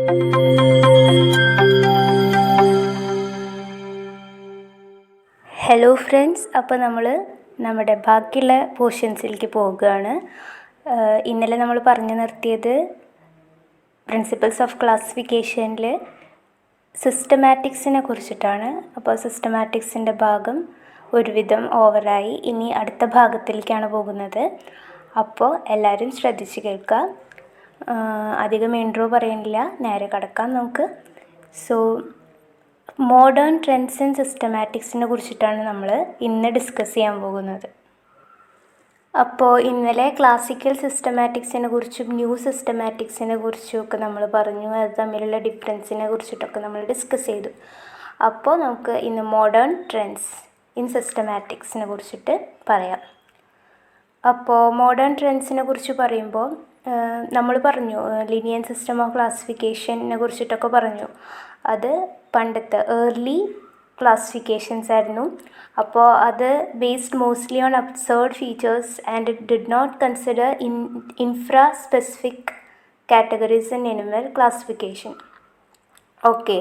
Hello friends, അപ്പോൾ നമ്മൾ നമ്മുടെ ബാക്കിയുള്ള പോർഷൻസിലേക്ക് പോവുകയാണ്. ഇന്നലെ നമ്മൾ പറഞ്ഞു നിർത്തിയത് പ്രിൻസിപ്പിൾസ് ഓഫ് ക്ലാസിഫിക്കേഷനിൽ സിസ്റ്റമാറ്റിക്സിനെ കുറിച്ചിട്ടാണ്. അപ്പോൾ സിസ്റ്റമാറ്റിക്സിൻ്റെ ഭാഗം ഒരുവിധം ഓവറായി. ഇനി അടുത്ത ഭാഗത്തിലേക്കാണ് പോകുന്നത്. അപ്പോൾ എല്ലാവരും ശ്രദ്ധിച്ച് കേൾക്കുക. അധികം ഇൻട്രോ പറയുന്നില്ല, നേരെ കടക്കാം നമുക്ക്. സോ മോഡേൺ ട്രെൻഡ്സ് ആൻഡ് സിസ്റ്റമാറ്റിക്സിനെ കുറിച്ചിട്ടാണ് നമ്മൾ ഇന്ന് ഡിസ്കസ് ചെയ്യാൻ പോകുന്നത്. അപ്പോൾ ഇന്നലെ ക്ലാസിക്കൽ സിസ്റ്റമാറ്റിക്സിനെ കുറിച്ചും ന്യൂ സിസ്റ്റമാറ്റിക്സിനെ കുറിച്ചും ഒക്കെ നമ്മൾ പറഞ്ഞു. അത് തമ്മിലുള്ള ഡിഫറൻസിനെ കുറിച്ചിട്ടൊക്കെ നമ്മൾ ഡിസ്കസ് ചെയ്തു. അപ്പോൾ നമുക്ക് ഇന്ന് മോഡേൺ ട്രെൻഡ്സ് ഇൻ സിസ്റ്റമാറ്റിക്സിനെ കുറിച്ചിട്ട് പറയാം. അപ്പോൾ മോഡേൺ ട്രെൻഡ്സിനെ കുറിച്ച് പറയുമ്പോൾ നമ്മൾ പറഞ്ഞു ലിനിയർ സിസ്റ്റം ഓഫ് ക്ലാസിഫിക്കേഷനെ കുറിച്ചിട്ടൊക്കെ പറഞ്ഞു. അത് പണ്ടത്തെ ഏർലി ക്ലാസിഫിക്കേഷൻസ് ആയിരുന്നു. അപ്പോൾ അത് based mostly on observed features and it did not consider infraspecific categories in animal classification. Okay,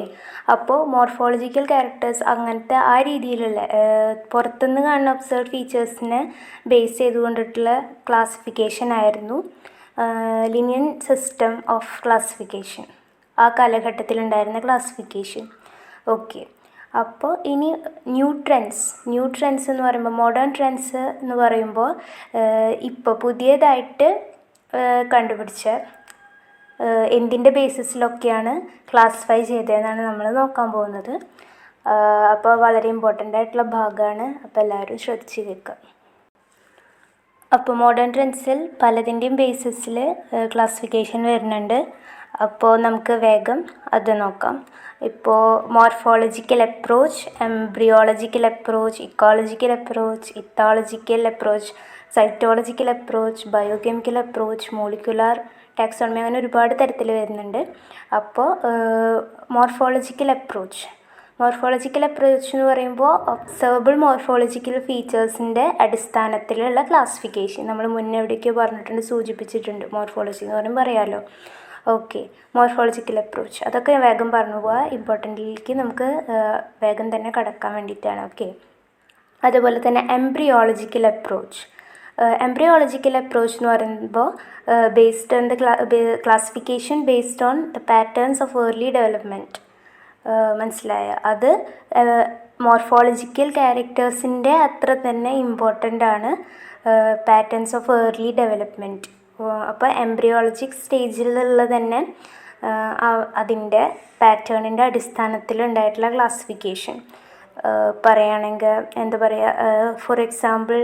അപ്പോൾ മോർഫോളജിക്കൽ ക്യാരക്ടേഴ്സ് അങ്ങനത്തെ ആ രീതിയിലുള്ള പുറത്തുനിന്ന് കാണുന്ന അബ്സേർഡ് ഫീച്ചേഴ്സിനെ ബേസ് ചെയ്തുകൊണ്ടിട്ടുള്ള ക്ലാസിഫിക്കേഷൻ ആയിരുന്നു ലിനിയർ സിസ്റ്റം ഓഫ് ക്ലാസിഫിക്കേഷൻ, ആ കാലഘട്ടത്തിലുണ്ടായിരുന്ന ക്ലാസിഫിക്കേഷൻ. ഓക്കെ, അപ്പോൾ ഇനി ന്യൂ ട്രെൻഡ്സ് എന്ന് പറയുമ്പോൾ മോഡേൺ ട്രെൻഡ്സ് എന്ന് പറയുമ്പോൾ ഇപ്പോൾ പുതിയതായിട്ട് കണ്ടുപിടിച്ച എന്തിൻ്റെ ബേസിസിലൊക്കെയാണ് ക്ലാസിഫൈ ചെയ്തതെന്നാണ് നമ്മൾ നോക്കാൻ പോകുന്നത്. അപ്പോൾ വളരെ ഇമ്പോർട്ടൻ്റ് ആയിട്ടുള്ള ഭാഗമാണ്. അപ്പോൾ എല്ലാവരും ശ്രദ്ധിച്ച് കേൾക്കുക. അപ്പോൾ മോഡേൺ ട്രെൻഡ്സിൽ പലതിൻ്റെയും ബേസിസിൽ ക്ലാസിഫിക്കേഷൻ വരുന്നുണ്ട്. അപ്പോൾ നമുക്ക് വേഗം അത് നോക്കാം. ഇപ്പോൾ morphological approach, embryological approach, ecological approach, ethological approach, cytological approach, biochemical approach, molecular taxonomy, അങ്ങനെ ഒരുപാട് തരത്തിൽ വരുന്നുണ്ട്. അപ്പോൾ മോർഫോളജിക്കൽ അപ്രോച്ച് എന്ന് പറയുമ്പോൾ ഒബ്സർവബിൾ മോർഫോളജിക്കൽ ഫീച്ചേഴ്സിൻ്റെ അടിസ്ഥാനത്തിലുള്ള ക്ലാസിഫിക്കേഷൻ. നമ്മൾ മുന്നേ എവിടെയൊക്കെയോ പറഞ്ഞിട്ടുണ്ട്, സൂചിപ്പിച്ചിട്ടുണ്ട്. മോർഫോളജി എന്ന് പറയുമ്പോൾ അറിയാമല്ലോ. ഓക്കെ, മോർഫോളജിക്കൽ അപ്രോച്ച് അതൊക്കെ വേഗം പറഞ്ഞു പോവുക. ഇമ്പോർട്ടൻറ്റിലേക്ക് നമുക്ക് വേഗം തന്നെ കടക്കാൻ വേണ്ടിയിട്ടാണ്. ഓക്കെ, അതുപോലെ തന്നെ എംബ്രിയോളജിക്കൽ അപ്രോച്ച് എന്ന് പറയുമ്പോൾ based on the classification based on the patterns of early development. മനസ്സിലായ? അത് മോർഫോളജിക്കൽ ക്യാരക്ടേഴ്സിൻ്റെ അത്ര തന്നെ ഇമ്പോർട്ടൻ്റ് ആണ് പാറ്റേൺസ് ഓഫ് ഏർലി ഡെവലപ്മെൻറ്റ്. അപ്പോൾ എംബ്രിയോളജിക് സ്റ്റേജിലുള്ള തന്നെ അതിൻ്റെ പാറ്റേണിൻ്റെ അടിസ്ഥാനത്തിലുണ്ടായിട്ടുള്ള ക്ലാസിഫിക്കേഷൻ പറയുകയാണെങ്കിൽ എന്താ പറയുക, for example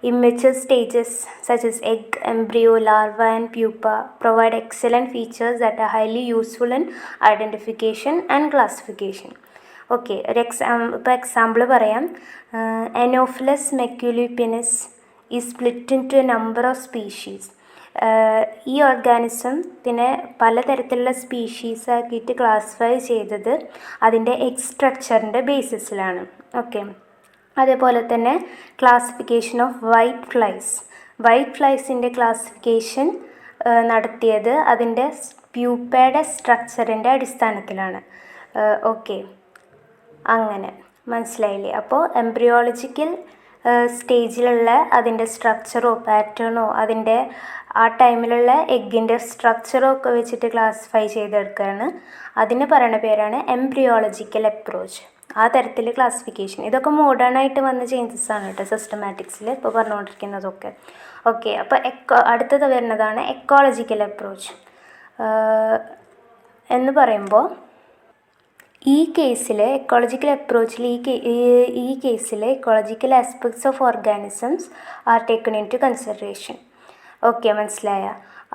immature stages such as egg, embryo, larva and pupa provide excellent features that are highly useful in identification and classification. Okay, ഇപ്പോൾ എക്സാമ്പിൾ പറയാം. Anopheles maculipennis is split into a number of species. ഈ ഓർഗാനിസത്തിനെ പലതരത്തിലുള്ള species ആക്കിയിട്ട് classify ചെയ്തത് അതിൻ്റെ egg സ്ട്രക്ചറിൻ്റെ ബേസിസിലാണ്. Okay, അതേപോലെ തന്നെ classification of white ഫ്ലൈസിൻ്റെ classification നടത്തിയത് അതിൻ്റെ പ്യൂപ്പയുടെ സ്ട്രക്ചറിൻ്റെ അടിസ്ഥാനത്തിലാണ്. ഓക്കെ, അങ്ങനെ മനസ്സിലായില്ലേ? അപ്പോൾ എംബ്രിയോളജിക്കൽ സ്റ്റേജിലുള്ള അതിൻ്റെ സ്ട്രക്ചറോ പാറ്റേണോ അതിൻ്റെ ആ ടൈമിലുള്ള എഗ്ഗിൻ്റെ സ്ട്രക്ചറോ ഒക്കെ വെച്ചിട്ട് ക്ലാസിഫൈ ചെയ്തെടുക്കുകയാണ്. അതിന് പറയുന്ന പേരാണ് എംബ്രിയോളജിക്കൽ അപ്രോച്ച്. ആ തരത്തിൽ ക്ലാസിഫിക്കേഷൻ. ഇതൊക്കെ മോഡേണായിട്ട് വന്ന ചേഞ്ചസ് ആണ് കേട്ടോ സിസ്റ്റമാറ്റിക്സിൽ ഇപ്പോൾ പറഞ്ഞുകൊണ്ടിരിക്കുന്നതൊക്കെ. ഓക്കെ, അപ്പോൾ അടുത്തത് വരുന്നതാണ് എക്കോളജിക്കൽ അപ്രോച്ച് എന്ന് പറയുമ്പോൾ ഈ കേസിൽ എക്കോളജിക്കൽ അപ്രോച്ചിൽ ഈ കേസിൽ ecological aspects of organisms are taken into consideration. Okay, മനസ്സിലായ?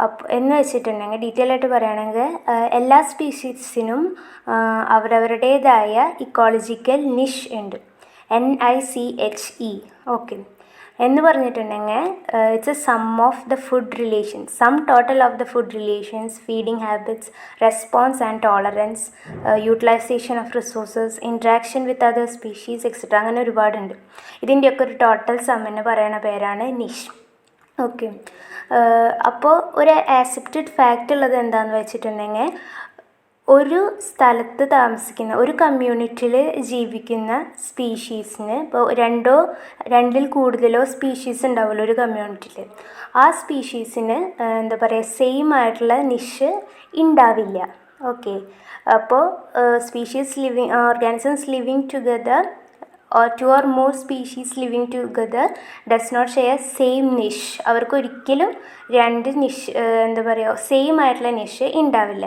അപ്പോൾ എന്ന് വെച്ചിട്ടുണ്ടെങ്കിൽ ഡീറ്റെയിൽ ആയിട്ട് പറയുകയാണെങ്കിൽ എല്ലാ സ്പീഷീസിനും അവരവരുടേതായ ഇക്കോളജിക്കൽ നിഷ് ഉണ്ട്, NICHE. ഓക്കെ, എന്ന് പറഞ്ഞിട്ടുണ്ടെങ്കിൽ it's a sum of the food relations, sum total of the food relations, feeding habits, response and tolerance, utilisation of resources, interaction with other species etcetera. അങ്ങനെ ഒരുപാടുണ്ട്. ഇതിൻ്റെയൊക്കെ ഒരു ടോട്ടൽ സം എന്ന് പറയുന്ന പേരാണ് നിഷ്. ഓക്കെ, അപ്പോൾ ഒരു ആക്സെപ്റ്റഡ് ഫാക്റ്റ് ഉള്ളത് എന്താണെന്ന് വെച്ചിട്ടുണ്ടെങ്കിൽ ഒരു സ്ഥലത്ത് താമസിക്കുന്ന ഒരു കമ്മ്യൂണിറ്റിയിൽ ജീവിക്കുന്ന സ്പീഷീസിന് ഇപ്പോൾ രണ്ടിൽ കൂടുതലോ സ്പീഷീസ് ഉണ്ടാവുമല്ലോ ഒരു കമ്മ്യൂണിറ്റിയിൽ. ആ സ്പീഷീസിന് എന്താ പറയുക, സെയിം ആയിട്ടുള്ള നിഷ് ഉണ്ടാവില്ല. ഓക്കെ, അപ്പോൾ species living organisms living together or two or more species living together does not share same niche. അവർക്ക് ഒരിക്കലും രണ്ട് നിഷ് എന്താ പറയുക, സെയിം ആയിട്ടുള്ള നിഷ് ഉണ്ടാവില്ല.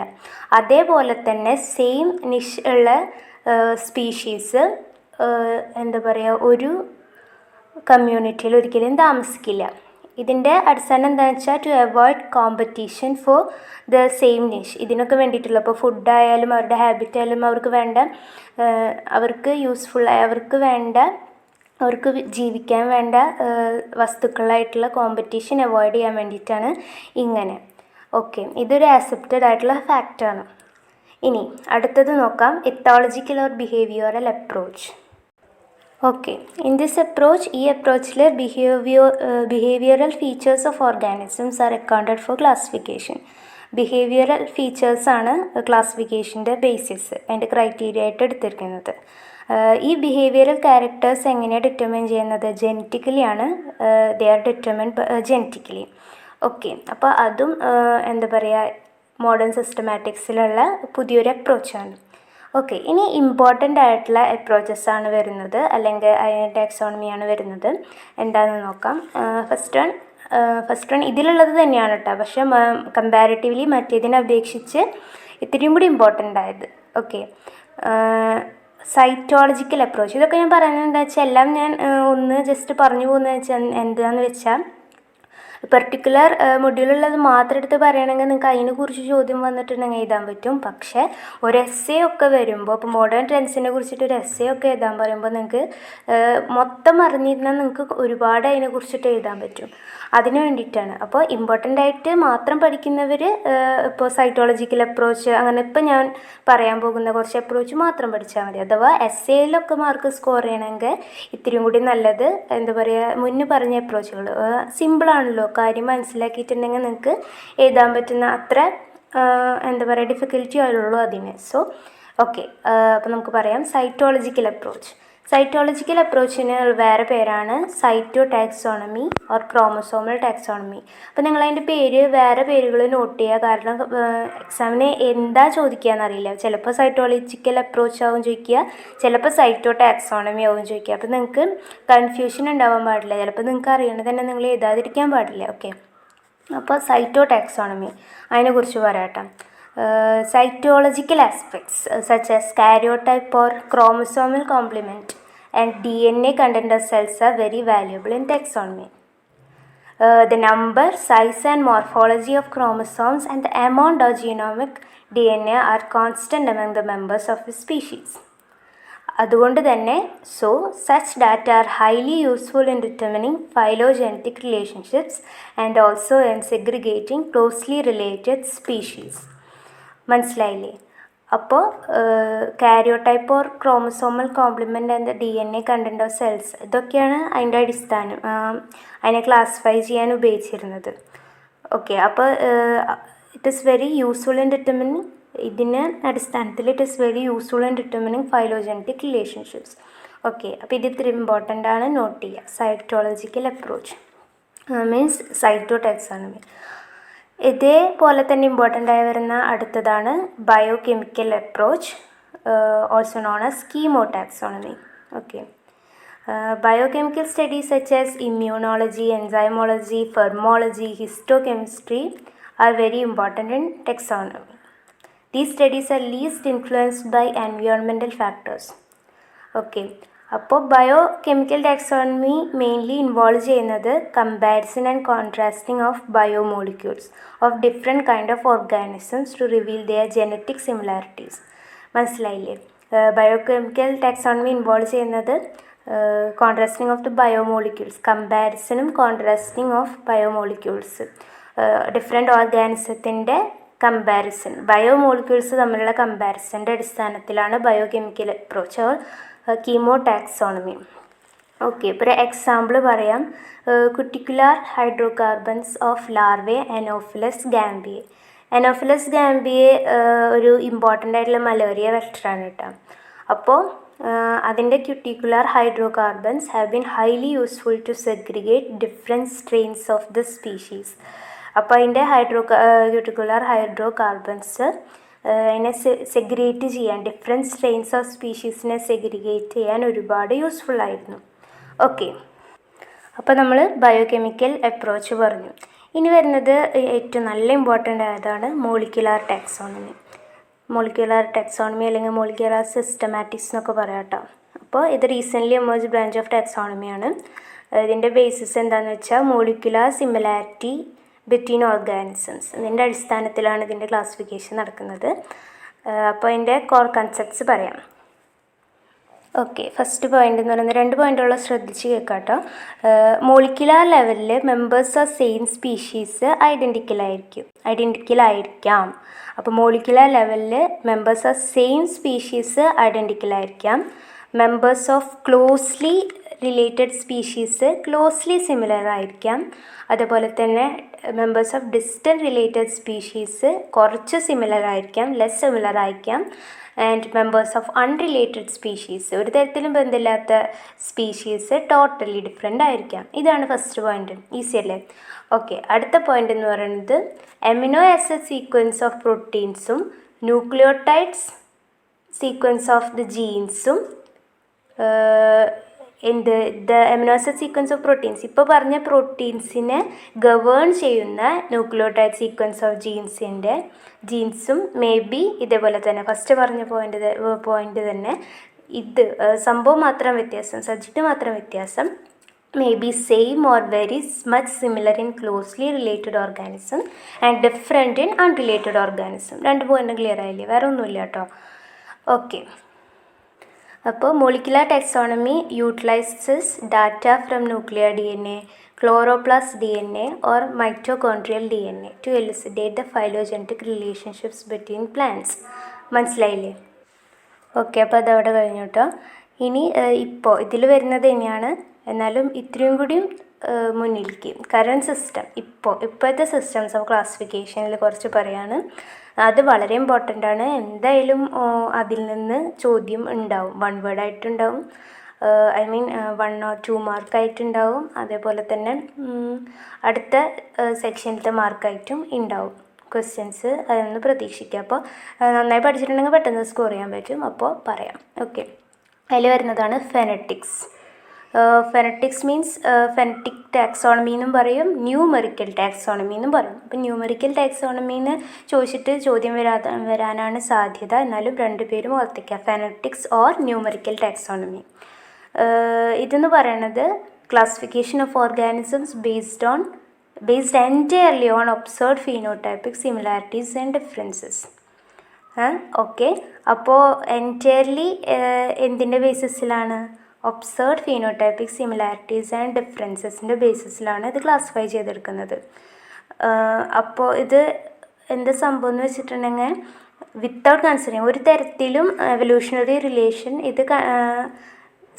അതേപോലെ തന്നെ സെയിം നിഷ് ഉള്ള സ്പീഷീസ് എന്താ പറയുക, ഒരു കമ്മ്യൂണിറ്റിയിൽ ഒരിക്കലും താമസിക്കില്ല. ഇതിൻ്റെ അടിസ്ഥാനം എന്താണെന്ന് വെച്ചാൽ to avoid competition for the same niche. ഇതിനൊക്കെ വേണ്ടിയിട്ടുള്ള ഇപ്പോൾ ഫുഡായാലും അവരുടെ ഹാബിറ്റ് ആയാലും അവർക്ക് യൂസ്ഫുള്ളായ അവർക്ക് ജീവിക്കാൻ വേണ്ട വസ്തുക്കളായിട്ടുള്ള കോമ്പറ്റീഷൻ അവോയ്ഡ് ചെയ്യാൻ വേണ്ടിയിട്ടാണ് ഇങ്ങനെ. ഓക്കെ, ഇതൊരു ആക്സെപ്റ്റഡ് ആയിട്ടുള്ള ഫാക്റ്റാണ്. ഇനി അടുത്തത് നോക്കാം, ethological or behavioural approach. Okay, in this approach ഈ അപ്രോച്ചിൽ behavioural features of organisms are accounted for classification. Behavioural ഫീച്ചേഴ്സാണ് ക്ലാസിഫിക്കേഷൻ്റെ ബേസിസ്, അതിൻ്റെ ക്രൈറ്റീരിയ ആയിട്ട് എടുത്തിരിക്കുന്നത്. ഈ ബിഹേവിയറൽ ക്യാരക്ടേഴ്സ് എങ്ങനെയാണ് ഡിറ്റർമിൻ ചെയ്യുന്നത്? ജെനറ്റിക്കലിയാണ്. They are determine genetically. Okay, അപ്പോൾ അതും എന്താ പറയുക, മോഡേൺ സിസ്റ്റമാറ്റിക്സിലുള്ള പുതിയൊരു അപ്രോച്ചാണ്. ഓക്കെ, ഇനി ഇമ്പോർട്ടൻ്റ് ആയിട്ടുള്ള അപ്രോച്ചസ് ആണ് വരുന്നത്, അല്ലെങ്കിൽ ടാക്സോണമിയാണ് വരുന്നത്. എന്താണെന്ന് നോക്കാം. ഫസ്റ്റ് വൺ ഇതിലുള്ളത് തന്നെയാണ് കേട്ടോ, പക്ഷേ കമ്പാരിറ്റീവ്ലി മറ്റേതിനെ അപേക്ഷിച്ച് ഇത്തിരിയും കൂടി ഇമ്പോർട്ടൻ്റ് ആയത്. Okay, cytological approach. ഇതൊക്കെ ഞാൻ പറയുന്നത് എന്താ വെച്ചാൽ എല്ലാം ഞാൻ ഒന്ന് ജസ്റ്റ് പറഞ്ഞു പോകുന്നത് വെച്ചാൽ എന്താണെന്ന് വെച്ചാൽ പെർട്ടിക്കുലർ മൊഡ്യൂളുള്ളത് മാത്രം എടുത്ത് പറയുകയാണെങ്കിൽ നിങ്ങൾക്ക് അതിനെക്കുറിച്ച് ചോദ്യം വന്നിട്ടുണ്ടെങ്കിൽ എഴുതാൻ പറ്റും. പക്ഷേ ഒരു എസ്സേ ഒക്കെ വരുമ്പോൾ, ഇപ്പോൾ മോഡേൺ ട്രെൻഡ്സിനെ കുറിച്ചിട്ട് ഒരു എസ്സേ ഒക്കെ എഴുതാൻ പറയുമ്പോൾ നിങ്ങൾക്ക് മൊത്തം അറിഞ്ഞിരുന്നാൽ നിങ്ങൾക്ക് ഒരുപാട് അതിനെക്കുറിച്ചിട്ട് എഴുതാൻ പറ്റും. അതിന് വേണ്ടിയിട്ടാണ്. അപ്പോൾ ഇമ്പോർട്ടൻ്റ് ആയിട്ട് മാത്രം പഠിക്കുന്നവർ ഇപ്പോൾ സൈറ്റോളജിക്കൽ അപ്രോച്ച്, അങ്ങനെ ഇപ്പോൾ ഞാൻ പറയാൻ പോകുന്ന കുറച്ച് അപ്രോച്ച് മാത്രം പഠിച്ചാൽ മതി. അഥവാ എസ്സേയിലൊക്കെ മാർക്ക് സ്കോർ ചെയ്യണമെങ്കിൽ ഇത്തിരിയും കൂടി നല്ലത് എന്താ പറയുക, മുന്നേ പറഞ്ഞ അപ്രോച്ചുകൾ സിമ്പിളാണല്ലോ, കാര്യം മനസ്സിലാക്കിയിട്ടുണ്ടെങ്കിൽ നിങ്ങൾക്ക് എഴുതാൻ പറ്റുന്ന അത്ര എന്താ പറയുക ഡിഫിക്കൽറ്റി ആയുള്ളൂ അതിന്. സോ ഓക്കെ, അപ്പോൾ നമുക്ക് പറയാം സൈറ്റോളജിക്കൽ അപ്രോച്ച്. സൈറ്റോളജിക്കൽ അപ്രോച്ചിന് വേറെ പേരാണ് cytotaxonomy or chromosomal taxonomy. അപ്പോൾ നിങ്ങളതിൻ്റെ വേറെ പേരുകൾ നോട്ട് ചെയ്യുക. കാരണം എക്സാമിന് എന്താ ചോദിക്കുക എന്നറിയില്ല. ചിലപ്പോൾ സൈറ്റോളജിക്കൽ അപ്രോച്ച് ആവും ചോദിക്കുക, ചിലപ്പോൾ സൈറ്റോ ടാക്സോണമി ആവും ചോദിക്കുക. അപ്പോൾ നിങ്ങൾക്ക് കൺഫ്യൂഷൻ ഉണ്ടാവാൻ പാടില്ല. ചിലപ്പോൾ നിങ്ങൾക്ക് അറിയണത് തന്നെ നിങ്ങൾ എഴുതാതിരിക്കാൻ പാടില്ല. ഓക്കെ, അപ്പോൾ സൈറ്റോ ടാക്സോണമി അതിനെക്കുറിച്ച് പറയാട്ടോ. Cytological aspects such as karyotype or chromosomal complement and DNA content of cells are very valuable in taxonomy. The number, size and morphology of chromosomes and the amount of genomic DNA are constant among the members of a species. അതുകൊണ്ട് തന്നെ such data are highly useful in determining phylogenetic relationships and also in segregating closely related species. മനസ്സിലായില്ലേ? അപ്പോൾ karyotype or chromosomal complement and DNA content of cells, ഇതൊക്കെയാണ് അതിൻ്റെ അടിസ്ഥാനം, അതിനെ classify ചെയ്യാൻ ഉപയോഗിച്ചിരുന്നത്. ഓക്കെ, അപ്പോൾ it is very useful in determining, ഇതിന് അടിസ്ഥാനത്തിൽ it is very useful in determining phylogenetic relationships. Okay, അപ്പോൾ ഇത് ഇത്തിരി ഇമ്പോർട്ടൻ്റ് ആണ്, നോട്ട് ചെയ്യുക. Cytological approach means cytotaxonomy. ഇതേപോലെ തന്നെ ഇമ്പോർട്ടൻ്റ് ആയി വരുന്ന അടുത്തതാണ് bio chemical approach, also known as chemo taxonomy. Okay, biochemical studies such as immunology, enzymology, ഫെർമോളജി, histochemistry are very important in taxonomy. These studies are least influenced by environmental factors. Okay, അപ്പോൾ bio chemical taxonomy mainly involve ചെയ്യുന്നത് comparison and contrasting of biomolecules of different kind of organisms to reveal their genetic similarities. മനസ്സിലായില്ലേ? Bio chemical taxonomy involve ചെയ്യുന്നത് contrasting of the biomolecules, കമ്പാരിസണും contrasting of biomolecules, different ഓർഗാനിസത്തിൻ്റെ comparison, biomolecules തമ്മിലുള്ള കമ്പാരിസൻ്റെ അടിസ്ഥാനത്തിലാണ് bio chemical approach or chemo taxonomy. Okay, ഇപ്പോൾ ഒരു example പറയാം. Cuticular hydrocarbons of larvae Anopheles gambiae. Anopheles gambiae ഒരു ഇമ്പോർട്ടൻ്റ് ആയിട്ടുള്ള മലേറിയ വെക്ടറാണ് കേട്ടോ. അപ്പോൾ അതിൻ്റെ cuticular hydrocarbons have been highly useful to segregate different strains of the species. അപ്പോൾ അതിൻ്റെ ക്യൂട്ടിക്കുലാർ ഹൈഡ്രോ കാർബൺസ് അതിനെ സെഗ്രിഗേറ്റ് ചെയ്യാൻ, ഡിഫറെൻറ്റ് സ്ട്രെയിൻസ് ഓഫ് സ്പീഷീസിനെ സെഗ്രിഗേറ്റ് ചെയ്യാൻ ഒരുപാട് യൂസ്ഫുൾ ആയിരുന്നു. ഓക്കെ, അപ്പോൾ നമ്മൾ ബയോകെമിക്കൽ അപ്രോച്ച് പറഞ്ഞു. ഇനി വരുന്നത് ഏറ്റവും നല്ല ഇമ്പോർട്ടൻ്റ് ആയതാണ് മോളിക്യുലാർ ടാക്സോണമി. മോളിക്യുലാർ ടാക്സോണമി അല്ലെങ്കിൽ മോളിക്യുലാർ സിസ്റ്റമാറ്റിക്സ് എന്നൊക്കെ പറയാം കേട്ടോ. അപ്പോൾ ഇത് റീസെൻ്റ്ലി എമേർജ് ബ്രാഞ്ച് ഓഫ് ടാക്സോണമിയാണ്. ഇതിൻ്റെ ബേസിസ് എന്താണെന്ന് വെച്ചാൽ മോളിക്യുലാർ സിമിലാരിറ്റി ബിറ്റ്വീൻ ഓർഗാനിസംസ്. ഇതിൻ്റെ അടിസ്ഥാനത്തിലാണ് ഇതിൻ്റെ ക്ലാസിഫിക്കേഷൻ നടക്കുന്നത്. അപ്പോൾ അതിൻ്റെ കോർ കൺസെപ്റ്റ്സ് പറയാം. ഓക്കെ, ഫസ്റ്റ് പോയിൻ്റ് എന്ന് പറയുന്നത് 2 പോയിൻ്റുള്ള ശ്രദ്ധിച്ച് കേൾക്കാം കേട്ടോ. മോളിക്യുലാർ ലെവലിൽ മെമ്പേഴ്സ് ഓഫ് സെയിം സ്പീഷീസ് ഐഡൻറ്റിക്കലായിരിക്കാം. അപ്പോൾ മോളിക്യുലാർ ലെവലിൽ മെമ്പേഴ്സ് ഓഫ് സെയിം സ്പീഷീസ് ഐഡൻറ്റിക്കലായിരിക്കാം. Members of closely related species closely similar ആയിരിക്കാം. അതുപോലെ തന്നെ members of distant related species കുറച്ച് സിമിലർ ആയിരിക്കാം, ലെസ് സിമിലർ ആയിരിക്കാം. And members of unrelated species, ഒരു തരത്തിലും ബന്ധമില്ലാത്ത സ്പീഷീസ് ടോട്ടലി ഡിഫറെൻ്റ് ആയിരിക്കാം. ഇതാണ് ഫസ്റ്റ് പോയിൻ്റ്. ഈസി അല്ലേ? ഓക്കെ, അടുത്ത പോയിൻ്റ് എന്ന് പറയുന്നത് അമിനോ ആസിഡ് സീക്വൻസ് ഓഫ് പ്രോട്ടീൻസും ന്യൂക്ലിയോടൈഡ്സ് സീക്വൻസ് ഓഫ് ദ ജീൻസും the amino acid sequence of proteins, ഇപ്പോൾ പറഞ്ഞ പ്രോട്ടീൻസിനെ ഗവേൺ ചെയ്യുന്ന ന്യൂക്ലിയോടൈഡ് സീക്വൻസ് ഓഫ് ജീൻസും മേ ബി ഇതേപോലെ തന്നെ ഫസ്റ്റ് പറഞ്ഞ പോയിൻ്റ് തന്നെ ഇത് സംഭവം മാത്രം വ്യത്യാസം, സബ്ജക്റ്റ് മാത്രം വ്യത്യാസം, may be same or very much similar in closely related organism and different in unrelated organism. 2 point clear ആയില്ലേ? വേറെ ഒന്നുമില്ല കേട്ടോ. ഓക്കെ, അപ്പോൾ molecular taxonomy utilises data from nuclear DNA, chloroplast DNA or mitochondrial DNA to elucidate the phylogenetic relationships between plants. മനസ്സിലായില്ലേ? Okay, അപ്പോൾ അതവിടെ കഴിഞ്ഞു കേട്ടോ. ഇനി ഇപ്പോൾ ഇതിൽ വരുന്നത് തന്നെയാണ്, എന്നാലും ഇത്രയും കൂടിയും മുന്നിലേക്ക് കറൻറ്റ് സിസ്റ്റം, ഇപ്പോഴത്തെ സിസ്റ്റംസ് ഓഫ് ക്ലാസിഫിക്കേഷനിൽ കുറച്ച് പറയാണ്. അത് വളരെ ഇമ്പോർട്ടൻ്റ് ആണ്. എന്തായാലും അതിൽ നിന്ന് ചോദ്യം ഉണ്ടാവും, 1 വേർഡ് ആയിട്ടുണ്ടാവും, ഐ മീൻ 1 or 2 മാർക്കായിട്ടുണ്ടാവും. അതേപോലെ തന്നെ അടുത്ത സെക്ഷനിലത്തെ മാർക്കായിട്ടും ഉണ്ടാവും ക്വസ്റ്റ്യൻസ്. അതൊന്ന് പ്രതീക്ഷിക്കുക. അപ്പോൾ നന്നായി പഠിച്ചിട്ടുണ്ടെങ്കിൽ പെട്ടെന്ന് സ്കോർ ചെയ്യാൻ പറ്റും. അപ്പോൾ പറയാം. ഓക്കെ, അതിൽ വരുന്നതാണ് phonetics. Phonetics means phonetic taxonomy എന്നും പറയും, ന്യൂമെറിക്കൽ ടാക്സോണമി എന്നും പറയും. അപ്പം ന്യൂമെറിക്കൽ ടാക്സോണമിന്ന് ചോദിച്ചിട്ട് ചോദ്യം വരാനാണ് സാധ്യത. എന്നാലും 2 പേരും ഓർത്തിക്കുക, ഫെനറ്റിക്സ് ഓർ ന്യൂമെറിക്കൽ ടാക്സോണമി. ഇതെന്ന് പറയണത് classification of organisms based entirely on observed phenotypic similarities and differences. Okay, അപ്പോൾ എൻറ്റയർലി എന്തിൻ്റെ ബേസിസിലാണ്? ഒബ്സർവ്ഡ് ഫീനോടൈപ്പിക് സിമിലാരിറ്റീസ് ആൻഡ് ഡിഫറൻസസിൻ്റെ ബേസിസിലാണ് ഇത് ക്ലാസിഫൈ ചെയ്തെടുക്കുന്നത്. അപ്പോൾ ഇത് എന്താ സംഭവം എന്ന് വെച്ചിട്ടുണ്ടെങ്കിൽ വിത്തൗട്ട് കൺസിഡറിങ്, ഒരു തരത്തിലും എവല്യൂഷണറി റിലേഷൻ ഇത്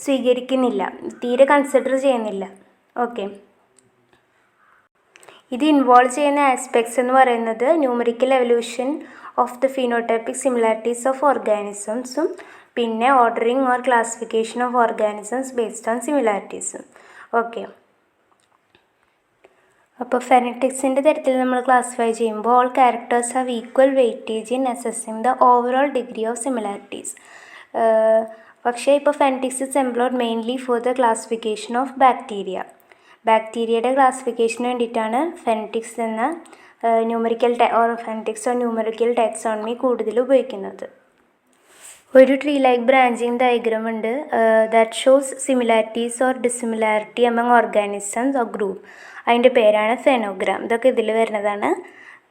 സ്വീകരിക്കുന്നില്ല, തീരെ കൺസിഡർ ചെയ്യുന്നില്ല. ഓക്കെ, ഇത് ഇൻവോൾവ് ചെയ്യുന്ന ആസ്പെക്ട്സ് എന്ന് പറയുന്നത് numerical evaluation of the phenotypic similarities of ഓർഗാനിസംസും പിന്നെ ordering or classification of organisms based on സിമിലാരിറ്റീസും. ഓക്കെ, അപ്പോൾ ഫെനറ്റിക്സിൻ്റെ തരത്തിൽ നമ്മൾ ക്ലാസിഫൈ ചെയ്യുമ്പോൾ all characters have equal weightage in assessing the overall degree of similarities. പക്ഷേ ഇപ്പോൾ phenetics is employed mainly for the classification of ബാക്ടീരിയയുടെ ക്ലാസിഫിക്കേഷന് വേണ്ടിയിട്ടാണ് ഫെനറ്റിക്സ് എന്ന numerical phenetics or numerical taxonomy കൂടുതൽ ഉപയോഗിക്കുന്നത്. ഒരു ട്രീ ലൈക്ക് ബ്രാഞ്ചിങ് ഡയഗ്രാം ഉണ്ട്, that shows similarities or dissimilarity among organisms or group. അതിൻ്റെ പേരാണ് ഫെനോഗ്രാം. ഇതൊക്കെ ഇതിൽ വരുന്നതാണ്.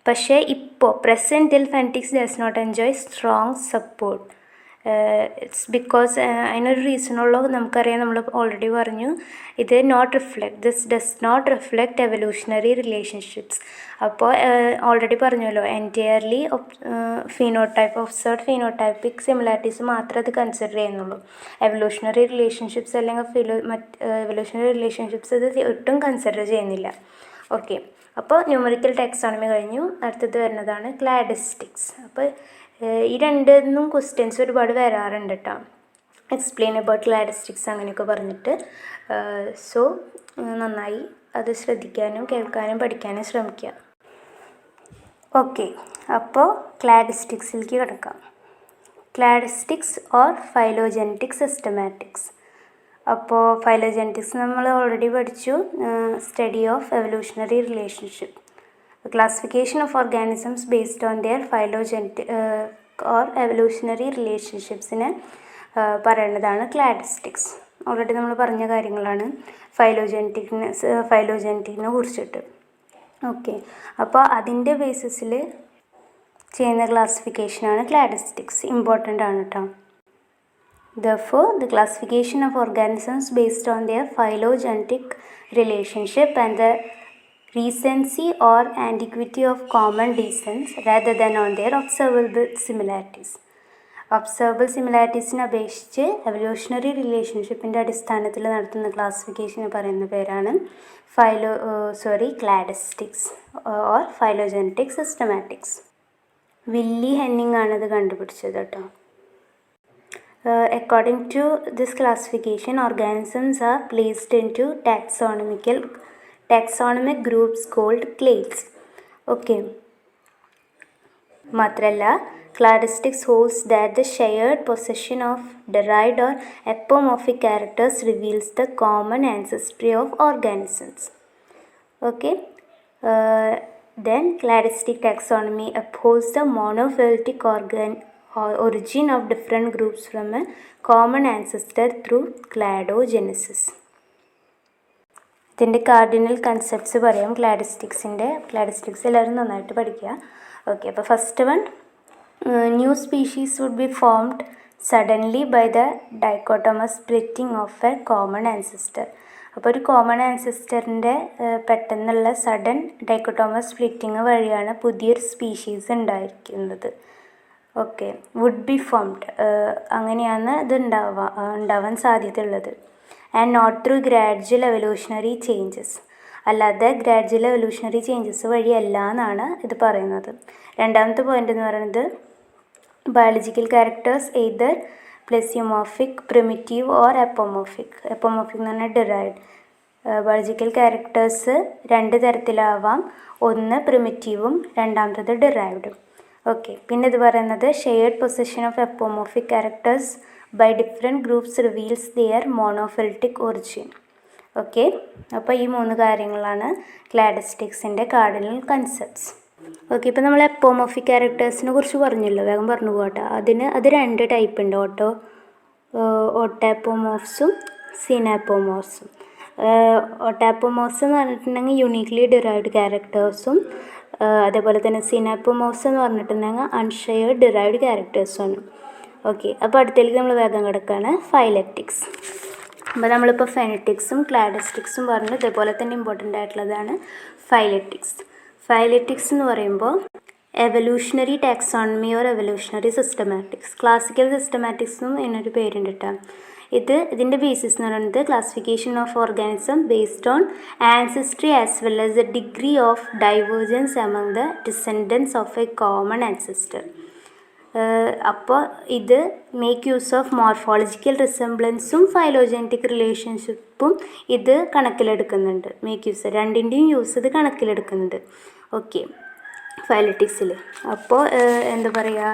പക്ഷേ ഇപ്പോൾ പ്രസൻറ്റിൽ phenetics does not enjoy strong support. It's because അതിനൊരു റീസണുള്ളൂ. നമുക്കറിയാം, നമ്മൾ ഓൾറെഡി പറഞ്ഞു, this does not reflect evolutionary relationships. അപ്പോൾ ഓൾറെഡി പറഞ്ഞല്ലോ, എൻറ്റയർലി ഒബ്സർവ്ഡ് ഫീനോടൈപ്പിക് സിമിലാരിറ്റീസ് മാത്രമേ അത് കൺസിഡർ ചെയ്യുന്നുള്ളൂ. എവല്യൂഷണറി റിലേഷൻഷിപ്സ് അല്ലെങ്കിൽ എവല്യൂഷണറി റിലേഷൻഷിപ്സ് ഇത് ഒട്ടും കൺസിഡർ ചെയ്യുന്നില്ല. ഓക്കെ, അപ്പോൾ ന്യൂമറിക്കൽ ടാക്സോണമി കഴിഞ്ഞു. അടുത്തത് വരുന്നതാണ് ക്ലാഡിസ്റ്റിക്സ്. അപ്പോൾ ഈ രണ്ടിന്നും ക്വസ്റ്റ്യൻസ് ഒരുപാട് വരാറുണ്ട് കേട്ടോ. എക്സ്പ്ലെയിൻ അബൌട്ട് ക്ലാഡിസ്റ്റിക്സ് അങ്ങനെയൊക്കെ പറഞ്ഞിട്ട്. സോ നന്നായി അത് ശ്രദ്ധിക്കാനും കേൾക്കാനും പഠിക്കാനും ശ്രമിക്കുക. ഓക്കെ, അപ്പോൾ ക്ലാഡിസ്റ്റിക്സിലേക്ക് കിടക്കാം. Cladistics or phylogenetic systematics. അപ്പോൾ ഫൈലോജനറ്റിക്സ് നമ്മൾ ഓൾറെഡി പഠിച്ചു. Study of evolutionary relationship, classification of organisms based on their phylogenetic or evolutionary റിലേഷൻഷിപ്സിനെ പറയുന്നതാണ് ക്ലാഡിസ്റ്റിക്സ്. ഓൾറെഡി നമ്മൾ പറഞ്ഞ കാര്യങ്ങളാണ് ഫൈലോജനറ്റിക്കിനെ കുറിച്ചിട്ട്. ഓക്കെ, അപ്പോൾ അതിൻ്റെ ബേസിസിൽ ചെയ്യുന്ന ക്ലാസിഫിക്കേഷനാണ് ക്ലാഡിസ്റ്റിക്സ്. ഇമ്പോർട്ടൻ്റ് ആണ് കേട്ടോ. Therefore, the classification of organisms based on their phylogenetic relationship and the recency or antiquity of common descent rather than on their observable similarities. Observable സിമിലാരിറ്റീസിനെ അപേക്ഷിച്ച് എവല്യൂഷണറി റിലേഷൻഷിപ്പിൻ്റെ അടിസ്ഥാനത്തിൽ നടത്തുന്ന ക്ലാസിഫിക്കേഷന് പറയുന്ന പേരാണ് cladistics or phylogenetic systematics. Willi Hennig ആണത് കണ്ടുപിടിച്ചത് കേട്ടോ. According to this classification, organisms are placed into taxonomic groups called clades. Okay. മാത്രമല്ല, cladistics holds that the shared possession of derived or epomorphic characters reveals the common ancestry of organisms. Okay. Then cladistic taxonomy upholds the monophyletic origin of different groups from a common ancestor through cladogenesis. ഇതിൻ്റെ cardinal concepts പറയാം cladistics എല്ലാവരും നന്നായിട്ട് പഠിക്കുക. Okay, അപ്പോൾ first one, new species would be formed suddenly by the dichotomous splitting of a common ancestor. അപ്പോൾ ഒരു common ആൻസിസ്റ്ററിൻ്റെ പെട്ടെന്നുള്ള sudden ഡൈക്കോട്ടോമസ് splitting വഴിയാണ് പുതിയൊരു സ്പീഷീസ് ഉണ്ടായിരിക്കുന്നത്. ഓക്കെ, വുഡ് ബി ഫോംഡ്, അങ്ങനെയാണ് ഇത് ഉണ്ടാവാൻ സാധ്യതയുള്ളത്. And not through gradual evolutionary changes, അല്ലാതെ ഗ്രാഡ്വൽ എവല്യൂഷണറി ചേഞ്ചസ് വഴിയല്ല എന്നാണ് ഇത് പറയുന്നത്. രണ്ടാമത്തെ പോയിന്റ് എന്ന് പറയുന്നത്, biological characters either plesiomorphic, primitive or apomorphic എന്ന് പറഞ്ഞാൽ ഡിറൈവ്ഡ്. ബയോളജിക്കൽ ക്യാരക്ടേഴ്സ് രണ്ട് തരത്തിലാവാം, ഒന്ന് പ്രിമിറ്റീവും രണ്ടാമത്തത് ഡിറൈവ്ഡും. ഓക്കെ, പിന്നെ ഇത് പറയുന്നത് shared position of apomorphic characters by different groups reveals their monophyletic origin. Okay, അപ്പോൾ ഈ 3 കാര്യങ്ങളാണ് ക്ലാഡിസ്റ്റിക്സിൻ്റെ കാർഡിനൽ കൺസെപ്റ്റ്സ്. ഓക്കെ, ഇപ്പോൾ നമ്മൾ എപ്പോമോർഫിക് ക്യാരക്ടേഴ്സിനെ കുറിച്ച് പറഞ്ഞല്ലോ, വേഗം പറഞ്ഞു പോകട്ടെ. അത് 2 ടൈപ്പ് ഉണ്ട്, ഓട്ടാപ്പോമോർഫ്സും സിനാപ്പോമോർഫ്സും. ഓട്ടാപ്പോമോർഫ്സ് എന്ന് പറഞ്ഞിട്ടുണ്ടെങ്കിൽ യുണീക്ലി ഡിറൈവ്ഡ് ക്യാരക്ടേഴ്സും, അതേപോലെ തന്നെ സിനാപ്പോമോർഫ്സ് എന്ന് പറഞ്ഞിട്ടുണ്ടെങ്കിൽ അൺഷെയർഡ് ഡിറൈവ്ഡ് ക്യാരക്ടേഴ്സുമാണ്. ഓക്കെ, അപ്പോൾ അടുത്തേക്ക് നമ്മൾ വേഗം കിടക്കുകയാണ് ഫൈലറ്റിക്സ്. അപ്പോൾ നമ്മളിപ്പോൾ ഫെനറ്റിക്സും ക്ലാഡിസ്റ്റിക്സും പറഞ്ഞു, ഇതേപോലെ തന്നെ ഇമ്പോർട്ടൻ്റ് ആയിട്ടുള്ളതാണ് ഫൈലറ്റിക്സ് എന്ന് പറയുമ്പോൾ evolutionary taxonomy or evolutionary systematics. Classical സിസ്റ്റമാറ്റിക്സും എന്നൊരു പേരുണ്ട് കേട്ടോ. ഇതിൻ്റെ ബേസിസ് എന്ന് പറയുന്നത് classification of organism based on ancestry as well as the degree of divergence among the descendants of a common ancestor. അപ്പോൾ ഇത് മേക്ക് യൂസ് ഓഫ് മോർഫോളജിക്കൽ റിസംബ്ലൻസും ഫൈലോജനറ്റിക് റിലേഷൻഷിപ്പും ഇത് കണക്കിലെടുക്കുന്നുണ്ട്. രണ്ടിൻ്റെയും യൂസ് ഇത് കണക്കിലെടുക്കുന്നുണ്ട്. ഓക്കെ, ഫൈലറ്റിക്സിൽ. അപ്പോൾ എന്താ പറയുക,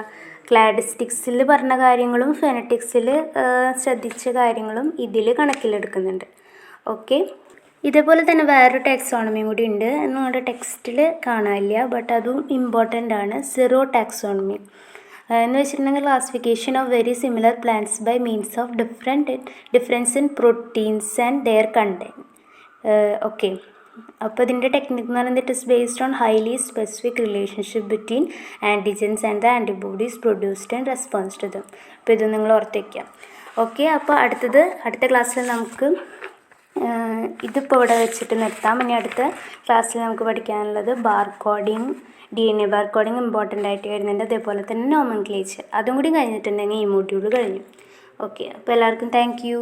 ക്ലാഡിസ്റ്റിക്സിൽ പറഞ്ഞ കാര്യങ്ങളും ഫെനറ്റിക്സിൽ ശ്രദ്ധിച്ച കാര്യങ്ങളും ഇതിൽ കണക്കിലെടുക്കുന്നുണ്ട്. ഓക്കെ, ഇതേപോലെ തന്നെ വേറൊരു ടാക്സോണമിയും കൂടി ഉണ്ട്, നമ്മുടെ ടെക്സ്റ്റിൽ കാണാനില്ല, ബട്ട് അതും ഇമ്പോർട്ടൻ്റ് ആണ്. സീറോ ടാക്സോണമി എന്ന് വെച്ചിട്ടുണ്ടെങ്കിൽ classification of very similar plants by means of difference in proteins and their contain. Okay, അപ്പോൾ ഇതിൻ്റെ ടെക്നിക്ക് എന്ന് പറയുന്നത് it is based on highly specific relationship between antigens and the antibodies produced in response to them. അപ്പോൾ ഇത് നിങ്ങൾ ഓർത്ത് വയ്ക്കാം. Okay, അപ്പോൾ അടുത്ത ക്ലാസ്സിൽ നമുക്ക് ഇതിപ്പോൾ ഇവിടെ വെച്ചിട്ട് നിർത്താം. ഇനി അടുത്ത ക്ലാസ്സിൽ നമുക്ക് പഠിക്കാനുള്ളത് ബാർകോഡിങ്, DNA ബാർകോഡിങ് ഇമ്പോർട്ടൻ്റ് ആയിട്ട് വരുന്നുണ്ട്. അതേപോലെ തന്നെ നോമൻക്ലേച്ചർ, അതും കൂടി കഴിഞ്ഞിട്ടുണ്ടെങ്കിൽ ഈ മൊഡ്യൂൾ കഴിഞ്ഞു. ഓക്കെ, അപ്പോൾ എല്ലാവർക്കും താങ്ക് യു.